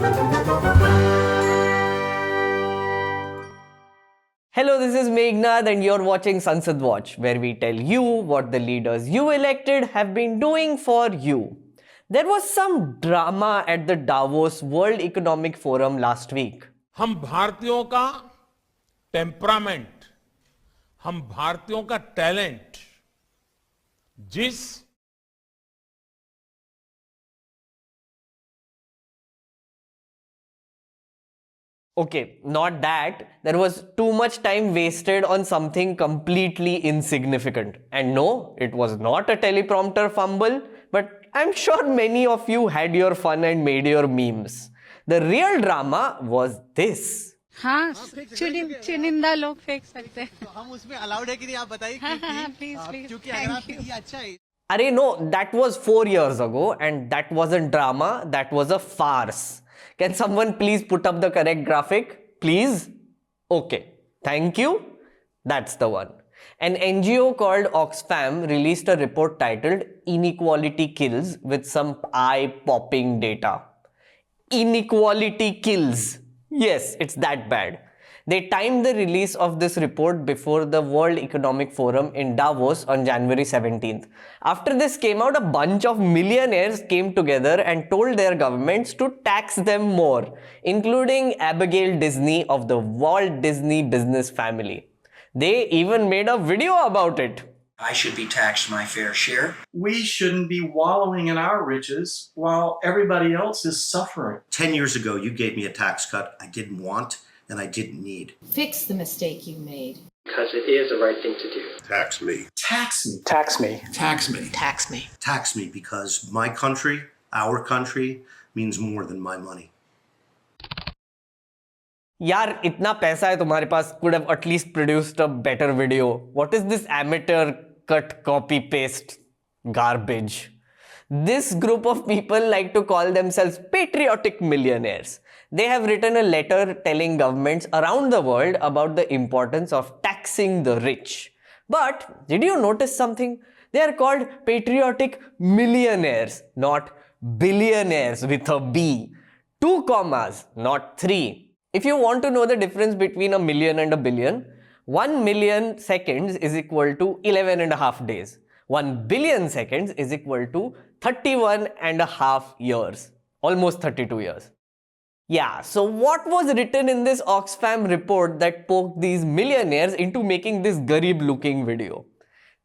Hello, this is Meghnad and you're watching Sansad Watch, where we tell you what the leaders you elected have been doing for you. There was some drama at the Davos World Economic Forum last week. हम भारतीयों का temperament, हम भारतीयों का talent, जिस Okay, not that. There was too much time wasted on something completely insignificant. And no, it was not a teleprompter fumble, but I'm sure many of you had your fun and made your memes. The real drama was this. हाँ, चुनिंदा लोग फेंक सकते हैं। तो हम उसमें allowed है कि नहीं, आप बताइए। प्लीज क्योंकि अगर आप ये अच्छा है। Arey no, that was 4 years ago and that wasn't drama, that was a farce. Can someone please put up the correct graphic? Please? Okay, thank you. That's the one. An NGO called Oxfam released a report titled Inequality Kills with some eye-popping data. Inequality kills. Yes, it's that bad. They timed the release of this report before the World Economic Forum in Davos on January 17th. After this came out, a bunch of millionaires came together and told their governments to tax them more, including Abigail Disney of the Walt Disney business family. They even made a video about it. I should be taxed my fair share. We shouldn't be wallowing in our riches while everybody else is suffering. 10 years ago, you gave me a tax cut I didn't want and I didn't need. Fix the mistake you made. Because it is the right thing to do. Tax me. Tax me. Tax me. Tax me. Tax me. Tax me because my country, our country, means more than my money. यार इतना पैसा है तुम्हारे पास, could have at least produced a better video. What is this amateur cut copy paste garbage? This group of people like to call themselves patriotic millionaires. They have written a letter telling governments around the world about the importance of taxing the rich. But did you notice something? They are called patriotic millionaires, not billionaires with a B. 2 commas, not 3. If you want to know the difference between a million and a billion, 1 million seconds is equal to 11.5 days. 1 billion seconds is equal to 31.5 years. Almost 32 years. Yeah, so what was written in this Oxfam report that poked these millionaires into making this garib looking video?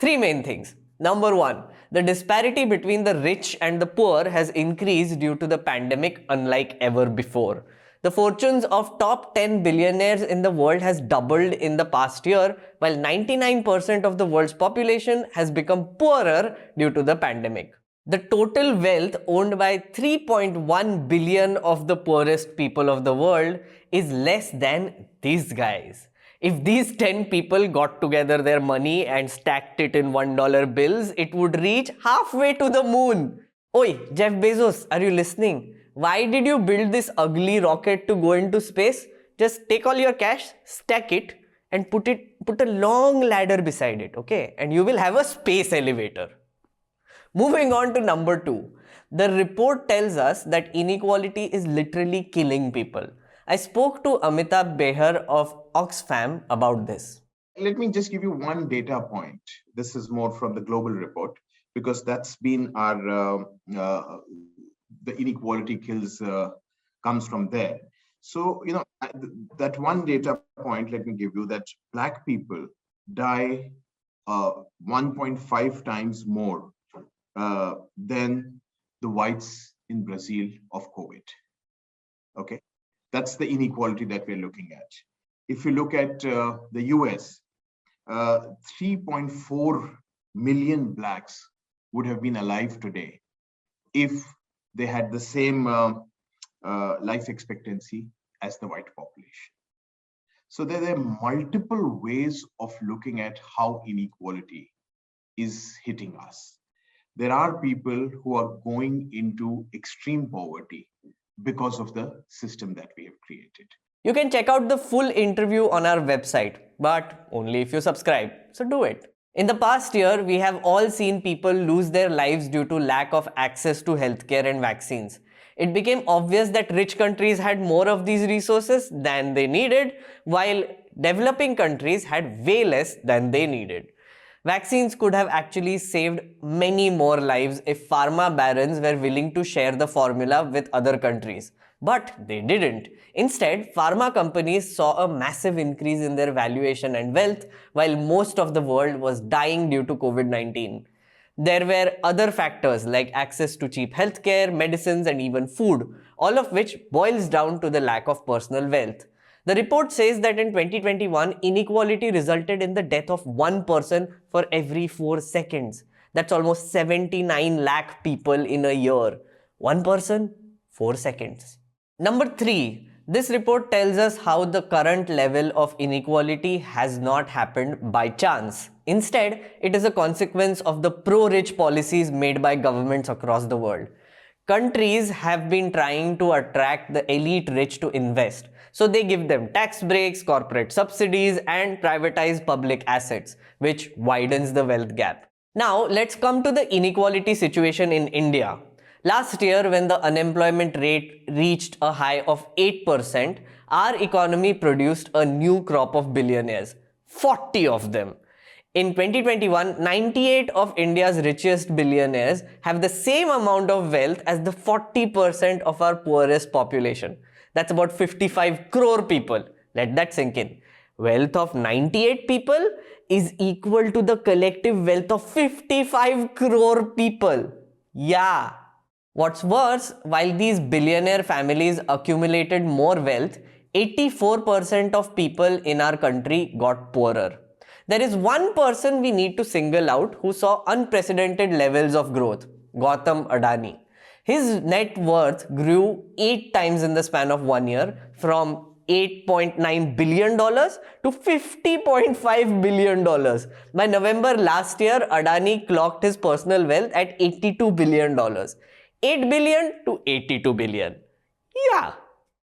3 main things. Number 1, the disparity between the rich and the poor has increased due to the pandemic unlike ever before. The fortunes of top 10 billionaires in the world has doubled in the past year, while 99% of the world's population has become poorer due to the pandemic. The total wealth owned by 3.1 billion of the poorest people of the world is less than these guys. If these 10 people got together their money and stacked it in $1 bills, it would reach halfway to the moon. Oi, Jeff Bezos, are you listening? Why did you build this ugly rocket to go into space? Just take all your cash, stack it, and put a long ladder beside it, okay? And you will have a space elevator. Moving on to number 2. The report tells us that inequality is literally killing people. I spoke to Amitabh Behar of Oxfam about this. Let me just give you one data point. This is more from the global report because that's been our, the inequality kills comes from there. So, you know, that one data point, let me give you that Black people die 1.5 times more than the whites in Brazil of COVID. Okay, that's the inequality that we're looking at. If you look at the US, 3.4 million Blacks would have been alive today if they had the same life expectancy as the white population. So there are multiple ways of looking at how inequality is hitting us. There are people who are going into extreme poverty because of the system that we have created. You can check out the full interview on our website, but only if you subscribe, so do it. In the past year, we have all seen people lose their lives due to lack of access to healthcare and vaccines. It became obvious that rich countries had more of these resources than they needed, while developing countries had way less than they needed. Vaccines could have actually saved many more lives if pharma barons were willing to share the formula with other countries. But they didn't. Instead, pharma companies saw a massive increase in their valuation and wealth, while most of the world was dying due to COVID-19. There were other factors like access to cheap healthcare, medicines, and even food, all of which boils down to the lack of personal wealth. The report says that in 2021, inequality resulted in the death of one person for every 4 seconds. That's almost 79 lakh people in a year. One person, 4 seconds. Number 3. This report tells us how the current level of inequality has not happened by chance. Instead, it is a consequence of the pro-rich policies made by governments across the world. Countries have been trying to attract the elite rich to invest. So they give them tax breaks, corporate subsidies, and privatize public assets, which widens the wealth gap. Now, let's come to the inequality situation in India. Last year, when the unemployment rate reached a high of 8%, our economy produced a new crop of billionaires, 40 of them. In 2021, 98 of India's richest billionaires have the same amount of wealth as the 40% of our poorest population. That's about 55 crore people. Let that sink in. Wealth of 98 people is equal to the collective wealth of 55 crore people. Yeah. What's worse, while these billionaire families accumulated more wealth, 84% of people in our country got poorer. There is one person we need to single out who saw unprecedented levels of growth, Gautam Adani. His net worth grew 8 times in the span of 1 year, from $8.9 billion to $50.5 billion. By November last year, Adani clocked his personal wealth at $82 billion. 8 billion to 82 billion. Yeah.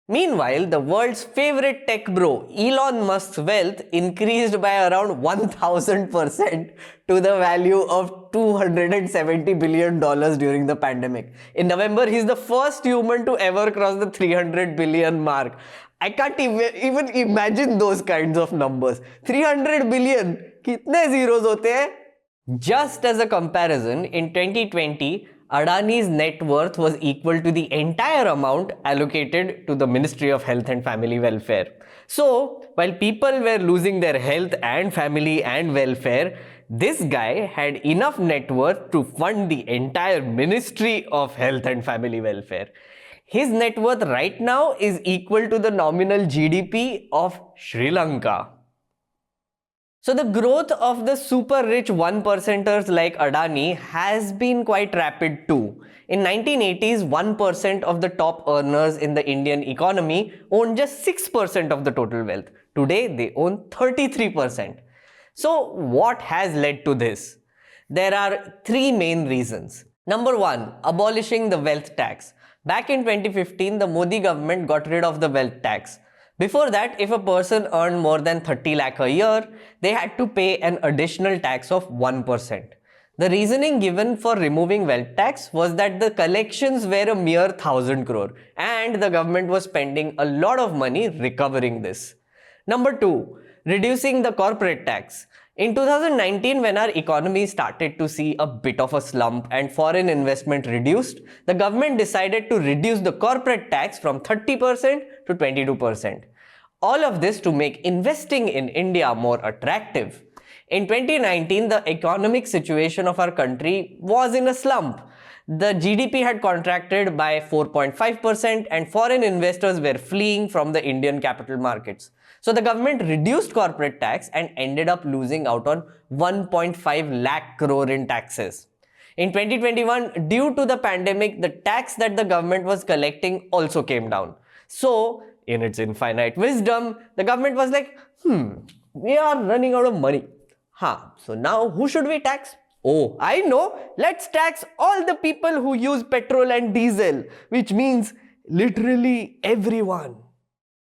Meanwhile, the world's favorite tech bro, Elon Musk's wealth increased by around 1000% to the value of $270 billion during the pandemic. In November, he's the first human to ever cross the 300 billion mark. I can't even imagine those kinds of numbers. 300 billion, kitne zeros hote hain? Just as a comparison, in 2020, Adani's net worth was equal to the entire amount allocated to the Ministry of Health and Family Welfare. So, while people were losing their health and family and welfare, this guy had enough net worth to fund the entire Ministry of Health and Family Welfare. His net worth right now is equal to the nominal GDP of Sri Lanka. So the growth of the super rich 1%ers like Adani has been quite rapid too. In 1980s, 1% of the top earners in the Indian economy owned just 6% of the total wealth. Today, they own 33%. So what has led to this? There are 3 main reasons. Number 1, abolishing the wealth tax. Back in 2015, the Modi government got rid of the wealth tax. Before that, if a person earned more than 30 lakh a year, they had to pay an additional tax of 1%. The reasoning given for removing wealth tax was that the collections were a mere 1000 crore and the government was spending a lot of money recovering this. Number 2, reducing the corporate tax. In 2019, when our economy started to see a bit of a slump and foreign investment reduced, the government decided to reduce the corporate tax from 30% to 22%. All of this to make investing in India more attractive. In 2019, the economic situation of our country was in a slump. The GDP had contracted by 4.5% and foreign investors were fleeing from the Indian capital markets. So the government reduced corporate tax and ended up losing out on 1.5 lakh crore in taxes. In 2021, due to the pandemic, the tax that the government was collecting also came down. So, in its infinite wisdom, the government was like, we are running out of money. So now who should we tax? Oh, I know, let's tax all the people who use petrol and diesel, which means literally everyone.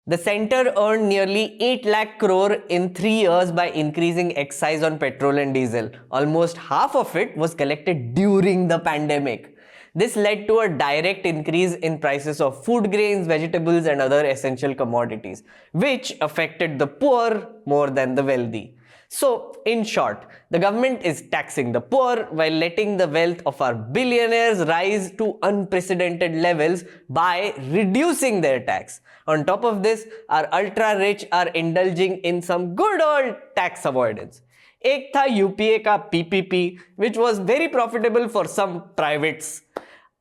The centre earned nearly 8 lakh crore in 3 years by increasing excise on petrol and diesel. Almost half of it was collected during the pandemic. This led to a direct increase in prices of food grains, vegetables, and other essential commodities, which affected the poor more than the wealthy. So, in short, the government is taxing the poor while letting the wealth of our billionaires rise to unprecedented levels by reducing their tax. On top of this, our ultra-rich are indulging in some good old tax avoidance. एक था UPA का PPP which was very profitable for some privates,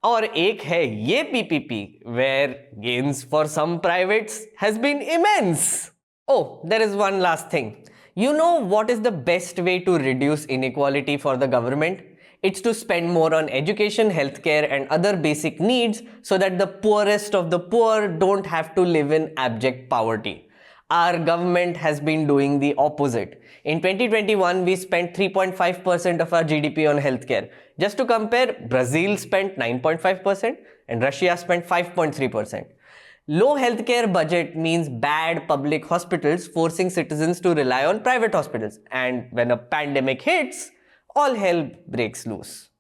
और एक है ये PPP where gains for some privates has been immense. Oh, there is one last thing. You know what is the best way to reduce inequality for the government? It's to spend more on education, healthcare, and other basic needs so that the poorest of the poor don't have to live in abject poverty. Our government has been doing the opposite. In 2021, we spent 3.5% of our GDP on healthcare. Just to compare, Brazil spent 9.5% and Russia spent 5.3%. Low healthcare budget means bad public hospitals, forcing citizens to rely on private hospitals. And when a pandemic hits, all hell breaks loose.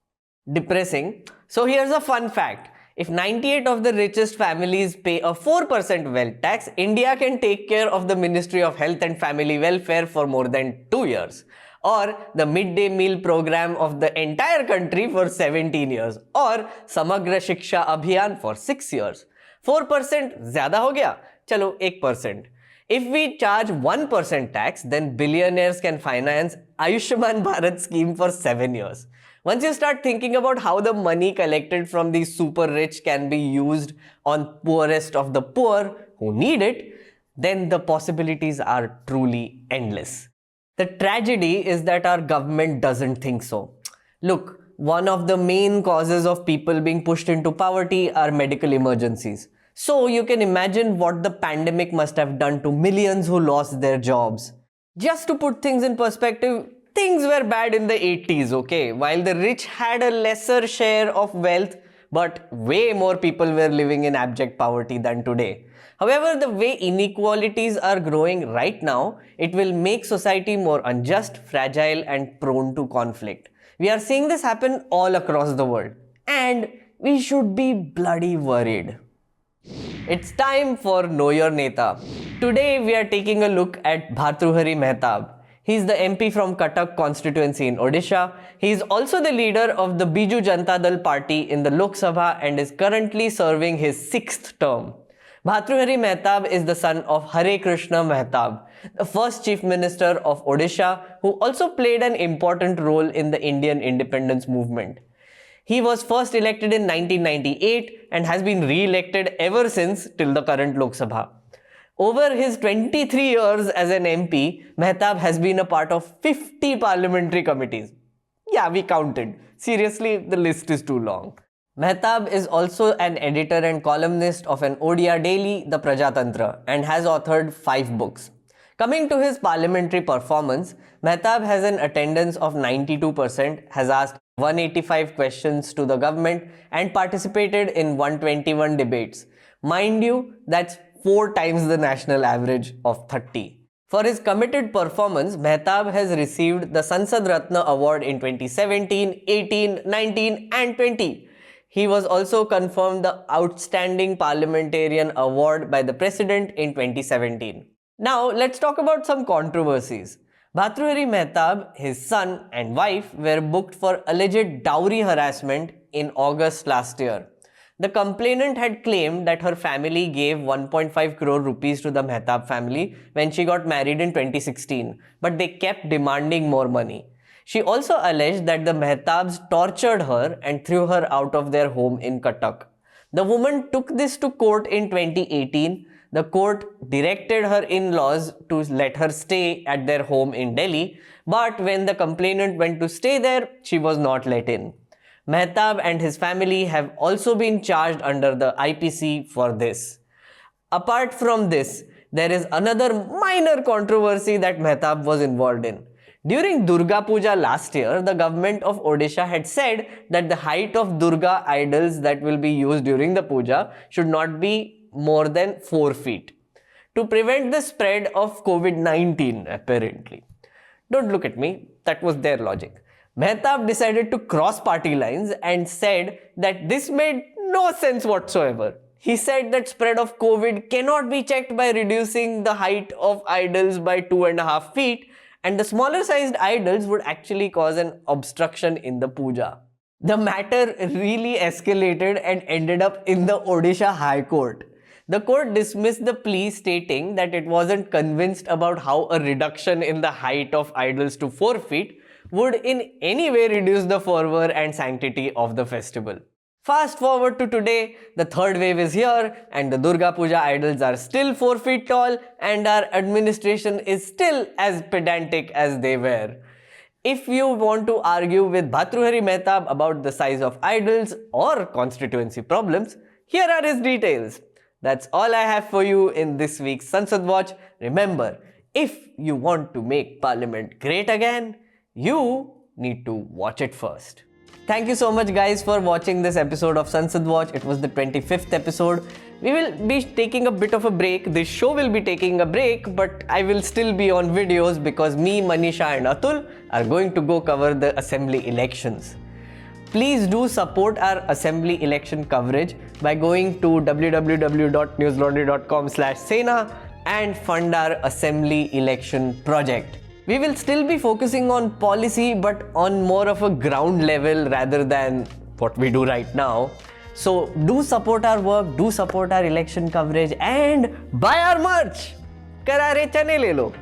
Depressing. So here's a fun fact. If 98 of the richest families pay a 4% wealth tax, India can take care of the Ministry of Health and Family Welfare for more than 2 years. Or the midday meal program of the entire country for 17 years. Or Samagra Shiksha Abhiyan for 6 years. 4% ज़्यादा हो गया, चलो 1%. If we charge 1% tax, then billionaires can finance Ayushman Bharat scheme for 7 years. Once you start thinking about how the money collected from these super rich can be used on poorest of the poor who need it, then the possibilities are truly endless. The tragedy is that our government doesn't think so. Look, one of the main causes of people being pushed into poverty are medical emergencies. So you can imagine what the pandemic must have done to millions who lost their jobs. Just to put things in perspective, things were bad in the 80s, okay? While the rich had a lesser share of wealth, but way more people were living in abject poverty than today. However, the way inequalities are growing right now, it will make society more unjust, fragile, and prone to conflict. We are seeing this happen all across the world, and we should be bloody worried. It's time for Know Your Neta. Today we are taking a look at Bhartrihari Mehtab. He is the MP from Cuttack constituency in Odisha. He is also the leader of the Biju Janata Dal party in the Lok Sabha and is currently serving his 6th term. Bhartrihari Mehtab is the son of Hare Krishna Mehtab, the first Chief Minister of Odisha, who also played an important role in the Indian independence movement. He was first elected in 1998 and has been re-elected ever since till the current Lok Sabha. Over his 23 years as an MP, Mehtab has been a part of 50 parliamentary committees. Yeah, we counted. Seriously, the list is too long. Mehtab is also an editor and columnist of an Odia daily, The Prajatantra, and has authored 5 books. Coming to his parliamentary performance, Mehtab has an attendance of 92%, has asked 185 questions to the government and participated in 121 debates. Mind you, that's 4 times the national average of 30. For his committed performance, Mehtab has received the Sansad Ratna Award in 2017, 18, 19 and 20. He was also confirmed the Outstanding Parliamentarian Award by the President in 2017. Now, let's talk about some controversies. Bhartrihari Mehtab, his son and wife were booked for alleged dowry harassment in August last year. The complainant had claimed that her family gave 1.5 crore rupees to the Mehtab family when she got married in 2016, but they kept demanding more money. She also alleged that the Mehtabs tortured her and threw her out of their home in Cuttack. The woman took this to court in 2018. The court directed her in-laws to let her stay at their home in Delhi, but when the complainant went to stay there, she was not let in. Mehtab and his family have also been charged under the IPC for this. Apart from this, there is another minor controversy that Mehtab was involved in. During Durga Puja last year, the government of Odisha had said that the height of Durga idols that will be used during the puja should not be more than 4 feet to prevent the spread of COVID-19 apparently. Don't look at me, that was their logic. Mehtab decided to cross party lines and said that this made no sense whatsoever. He said that spread of COVID cannot be checked by reducing the height of idols by 2.5 feet, and the smaller sized idols would actually cause an obstruction in the puja. The matter really escalated and ended up in the Odisha High Court. The court dismissed the plea, stating that it wasn't convinced about how a reduction in the height of idols to 4 feet would in any way reduce the fervor and sanctity of the festival. Fast forward to today, the third wave is here and the Durga Puja idols are still 4 feet tall and our administration is still as pedantic as they were. If you want to argue with Bhartrihari Mehtab about the size of idols or constituency problems, here are his details. That's all I have for you in this week's Sansad Watch. Remember, if you want to make Parliament great again, you need to watch it first. Thank you so much guys for watching this episode of Sansad Watch. It was the 25th episode. We will be taking a bit of a break. This show will be taking a break, but I will still be on videos because me, Manisha and Atul are going to go cover the assembly elections. Please do support our assembly election coverage by going to www.newslaundry.com/Sena and fund our assembly election project. We will still be focusing on policy, but on more of a ground level rather than what we do right now. So do support our work, do support our election coverage and buy our merch! Karare chane le lo.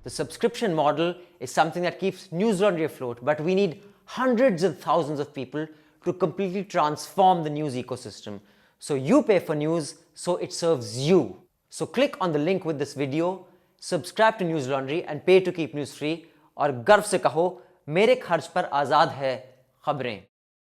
The subscription model is something that keeps News Laundry afloat, but we need hundreds of thousands of people to completely transform the news ecosystem. So you pay for news, so it serves you. So click on the link with this video, subscribe to News Laundry and pay to keep news free और गर्व से कहो मेरे खर्च पर आजाद है खबरें.